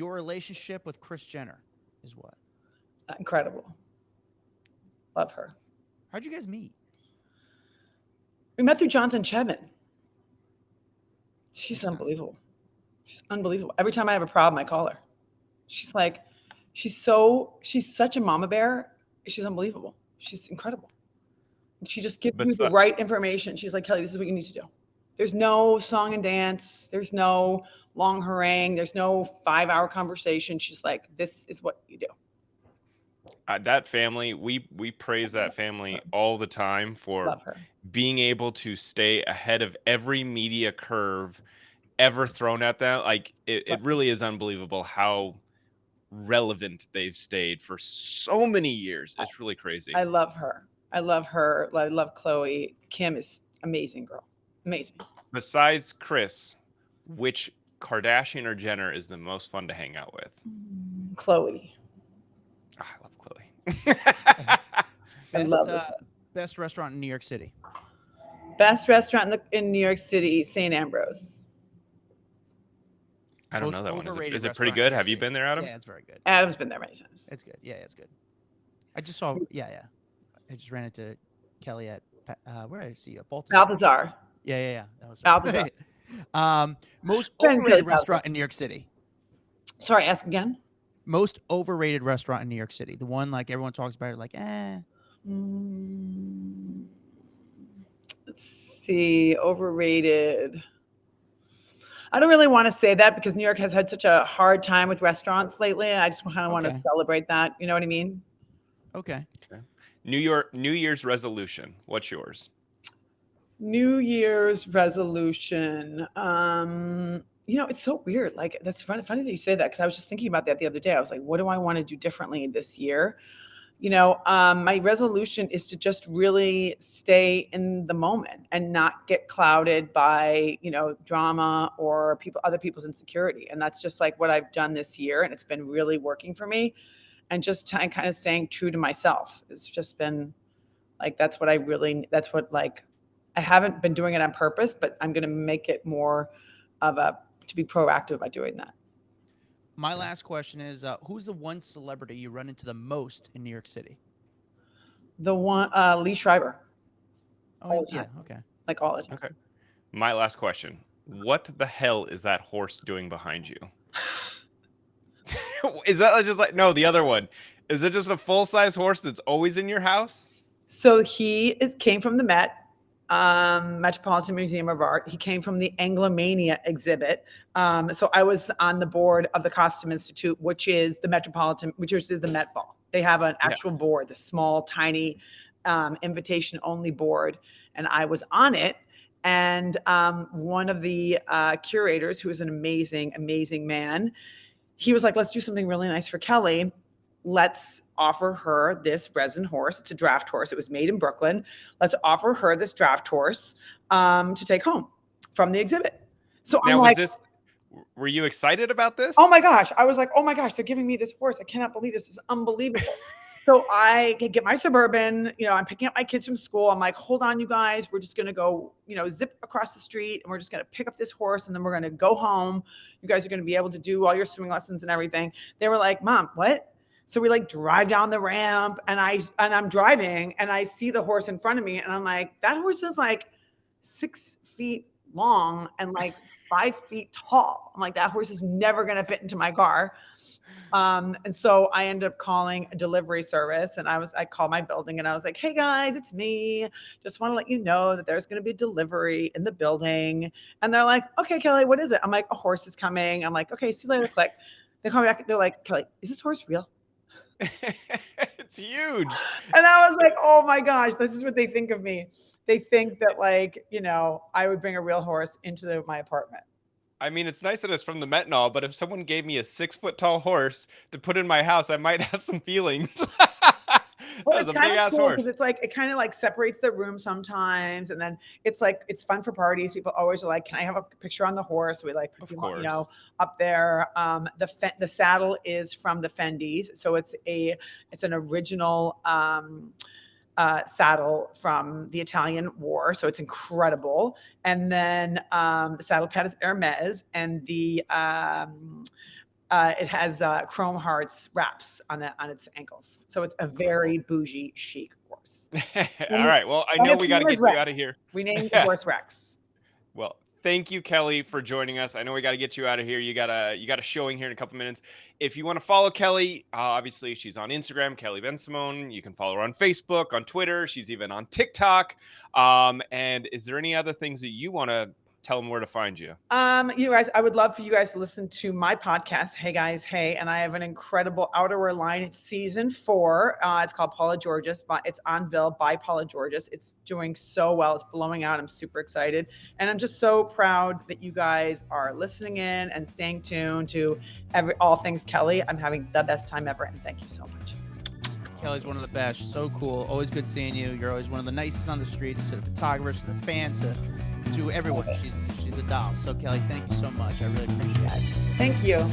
your relationship with Kris Jenner is what? Incredible. Love her. How'd you guys meet? We met through Jonathan Chevin. She's Makes sense. unbelievable. She's unbelievable. Every time I have a problem, I call her. She's like, she's such a mama bear. She's unbelievable. She's incredible. She just gives you the Besi- right information. She's like, Kelly, this is what you need to do. There's no song and dance. There's no long harangue. There's no 5-hour conversation. She's like, this is what you do. that family, we praise that family all the time for Love her. being able to stay ahead of every media curve ever thrown at them. Like it really is unbelievable how relevant they've stayed for so many years. It's really crazy. I love her. I love her. I love Chloe. Kim is amazing girl. Amazing. Besides Kris, which Kardashian or Jenner is the most fun to hang out with? Chloe. I love Chloe. I love it. Best restaurant in New York City. Best restaurant in New York City, St. Ambrose. I don't Most know that one. overrated Is it pretty restaurant in good? New Have you York City. been there, Adam? Yeah, it's very good. Adam's been there many times. It's good. Yeah, it's good. I just saw. Yeah. I just ran into Kelly at where did I see you? Balthazar. Balthazar. Yeah. That was Balthazar. Most Been good, overrated Balthazar. restaurant in New York City. Sorry, ask again. Most overrated restaurant in New York City. The one like everyone talks about. Like, Let's see. Overrated. I don't really want to say that because New York has had such a hard time with restaurants lately. I just kind of want to Okay. celebrate that. You know what I mean? Okay. New Year's resolution. What's yours? New Year's resolution. It's so weird. Like that's funny that you say that because I was just thinking about that the other day. I was like, what do I want to do differently this year? My resolution is to just really stay in the moment and not get clouded by, drama or other people's insecurity. And that's just like what I've done this year. And it's been really working for me. And just kind of staying true to myself. It's just been like, I haven't been doing it on purpose, but I'm going to make it more to be proactive about doing that. My last question is, who's the one celebrity you run into the most in New York City? The one, Lee Schreiber. Oh, yeah. Okay. Like all the time. Okay. My last question. What the hell is that horse doing behind you? Is that just like, no, the other one. Is it just a full-size horse that's always in your house? So came from the Metropolitan Museum of Art. He came from the Anglomania exhibit. So I was on the board of the Costume Institute, which is the Met Ball. They have an actual board, the small, tiny, invitation-only board, and I was on it. And one of the curators, who is an amazing, amazing man, he was like, let's do something really nice for Kelly. Let's offer her this resin horse. It's a draft horse. It was made in Brooklyn. Let's offer her this draft horse to take home from the exhibit. So now, I'm like, were you excited about this? Oh my gosh. I was like, oh my gosh, they're giving me this horse. I cannot believe this is unbelievable. So I get my Suburban, I'm picking up my kids from school. I'm like, hold on, you guys. We're just going to go, zip across the street and we're just going to pick up this horse and then we're going to go home. You guys are going to be able to do all your swimming lessons and everything. They were like, Mom, what? So we drive down the ramp and I'm driving and I see the horse in front of me and I'm like, that horse is 6 feet long and 5 feet tall. I'm like, that horse is never going to fit into my car. And so I ended up calling a delivery service and I called my building and I was like, hey guys, it's me. Just want to let you know that there's going to be a delivery in the building. And they're like, okay, Kelly, what is it? I'm like, a horse is coming. I'm like, okay, see you later. Click. They call me back. They're like, Kelly, is this horse real? It's huge. And I was like, oh my gosh, this is what they think of me. They think that I would bring a real horse into my apartment. I mean, it's nice that it's from the Met and all, but if someone gave me a 6-foot-tall horse to put in my house, I might have some feelings. Well, That's it's a kind big of ass cool horse. because it kind of separates the room sometimes, and then it's fun for parties. People always are like, "Can I have a picture on the horse?" We put Of course. up there. The saddle is from the Fendis, so it's an original saddle from the Italian War, so it's incredible. And then the saddle pad is Hermes, and the It has chrome hearts wraps on its ankles, so it's a very bougie chic horse. All right. Well, I And know its we got to name is get you Rex. out of here. We named the horse Rex. Well, thank you, Kelly, for joining us. I know we got to get you out of here. You got a showing here in a couple minutes. If you want to follow Kelly, obviously she's on Instagram, Kelly Ben Simone. You can follow her on Facebook, on Twitter. She's even on TikTok. And is there any other things that you want to tell them where to find you? You guys, I would love for you guys to listen to my podcast, Hey Guys, Hey, and I have an incredible outerwear line. It's season 4. It's called Paula Georges, but it's on Ville by Paula Georges. It's doing so well. It's blowing out. I'm super excited. And I'm just so proud that you guys are listening in and staying tuned to all things Kelly. I'm having the best time ever, and thank you so much. Kelly's one of the best. So cool. Always good seeing you. You're always one of the nicest on the streets, to the photographers, to the fans, to everyone. She's a doll. So Kelly, thank you so much. I really appreciate it. Thank you.